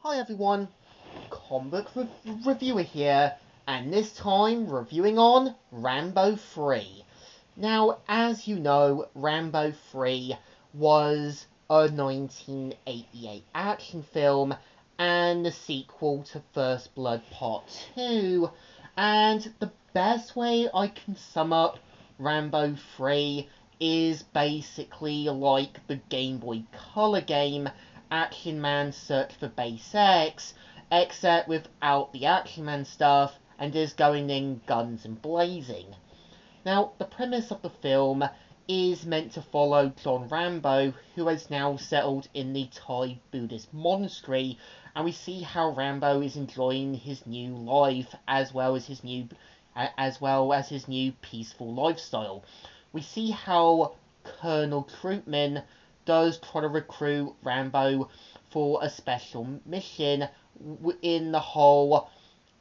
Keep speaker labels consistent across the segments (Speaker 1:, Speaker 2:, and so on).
Speaker 1: Hi everyone, comic reviewer here, and this time reviewing on Rambo 3. Now, as you know, Rambo 3 was a 1988 action film and the sequel to First Blood Part 2, and the best way I can sum up Rambo 3 is basically like the Game Boy Color game Action Man Search for Base X, except without the Action Man stuff and is going in guns and blazing. Now, the premise of the film is meant to follow John Rambo, who has now settled in the Thai Buddhist monastery, and we see how Rambo is enjoying his new life as well as his new peaceful lifestyle. We see how Colonel Troopman does try to recruit Rambo for a special mission in the whole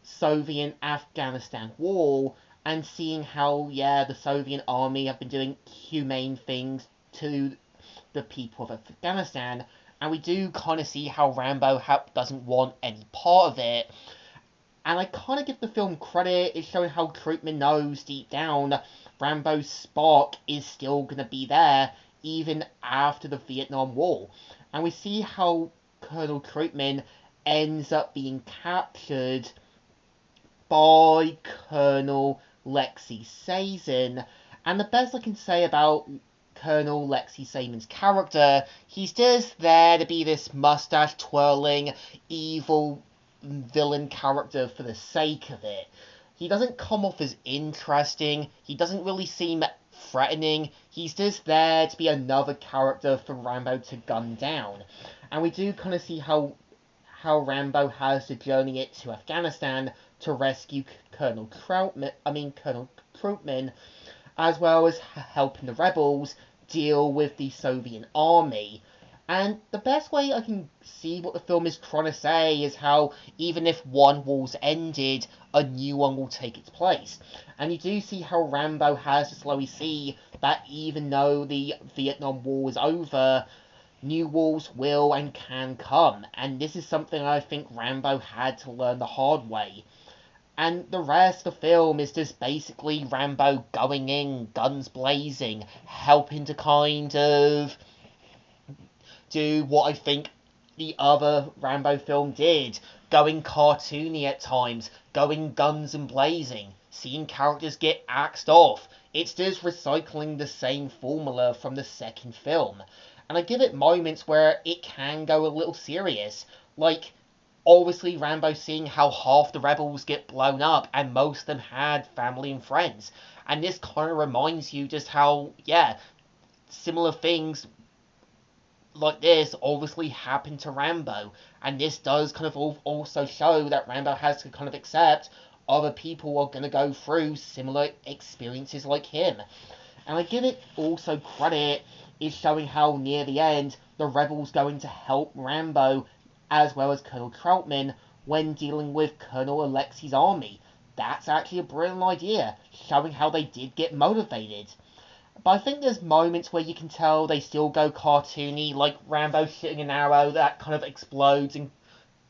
Speaker 1: Soviet-Afghanistan war, and seeing how, the Soviet army have been doing humane things to the people of Afghanistan, and we do kind of see how Rambo doesn't want any part of it. And I kind of give the film credit, it's showing how Troopman knows deep down Rambo's spark is still going to be there, even after the Vietnam War. And we see how Colonel Troopman ends up being captured by Colonel Lexi Sazin. And the best I can say about Colonel Lexi Sazin's character, he's just there to be this mustache-twirling, evil villain character for the sake of it. He doesn't come off as interesting, he doesn't really seem threatening, he's just there to be another character for Rambo to gun down. And we do kind of see how Rambo has to journey it to Afghanistan to rescue Colonel Troopman, as well as helping the rebels deal with the Soviet army. And the best way I can see what the film is trying to say is how even if one war's ended, a new one will take its place. And you do see how Rambo has to slowly see that even though the Vietnam War is over, new wars will and can come. And this is something I think Rambo had to learn the hard way. And the rest of the film is just basically Rambo going in, guns blazing, helping to kind of do what I think the other Rambo film did, going cartoony at times, going guns and blazing, seeing characters get axed off. It's just recycling the same formula from the second film. And I give it moments where it can go a little serious, like obviously Rambo seeing how half the rebels get blown up and most of them had family and friends. And this kind of reminds you just how, similar things like this obviously happen to Rambo. And this does kind of also show that Rambo has to kind of accept other people are going to go through similar experiences like him. And I give it also credit is showing how near the end the rebels going to help Rambo as well as Colonel Troutman when dealing with Colonel Alexi's army. That's actually a brilliant idea, showing how they did get motivated. But I think there's moments where you can tell they still go cartoony, like Rambo shooting an arrow that kind of explodes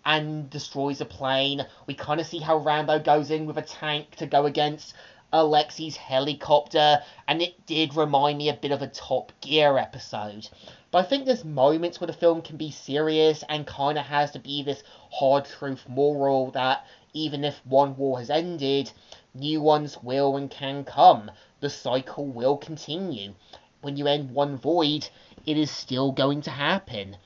Speaker 1: and destroys a plane. We kind of see how Rambo goes in with a tank to go against Alexi's helicopter, and it did remind me a bit of a Top Gear episode. But I think there's moments where the film can be serious and kind of has to be this hard truth moral that even if one war has ended, new ones will and can come. The cycle will continue. When you end one void, it is still going to happen.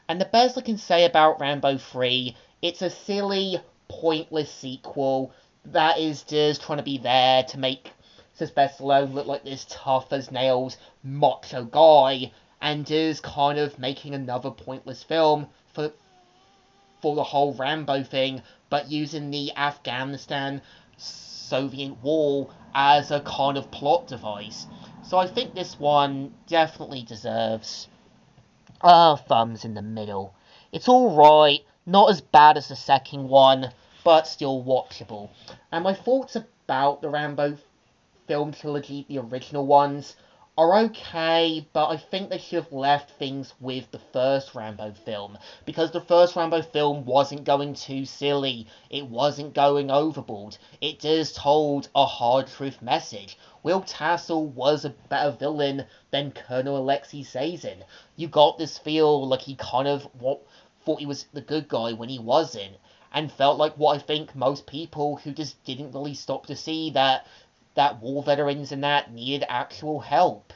Speaker 1: And the best I can say about Rambo 3, it's a silly, pointless sequel that is just trying to be there to make Sylvester Stallone look like this tough as nails macho guy, and is kind of making another pointless film for the whole Rambo thing, but using the Afghanistan Soviet war as a kind of plot device. So I think this one definitely deserves thumbs in the middle. It's alright, not as bad as the second one, but still watchable. And my thoughts about the Rambo film trilogy, the original ones, are okay, but I think they should have left things with the first Rambo film, because the first Rambo film wasn't going too silly, it wasn't going overboard, it just told a hard truth message. Will Tassel was a better villain than Colonel Alexei Sazin. You got this feel like he kind of thought he was the good guy when he wasn't, and felt like what I think most people who just didn't really stop to see that war veterans and that needed actual help.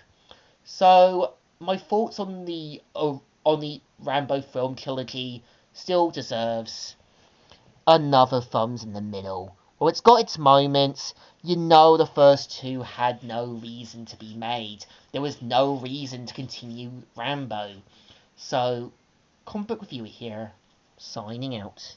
Speaker 1: So my thoughts on the Rambo film trilogy still deserves another thumbs in the middle. Or it's got its moments. You know the first two had no reason to be made. There was no reason to continue Rambo. So, comic book reviewer here, signing out.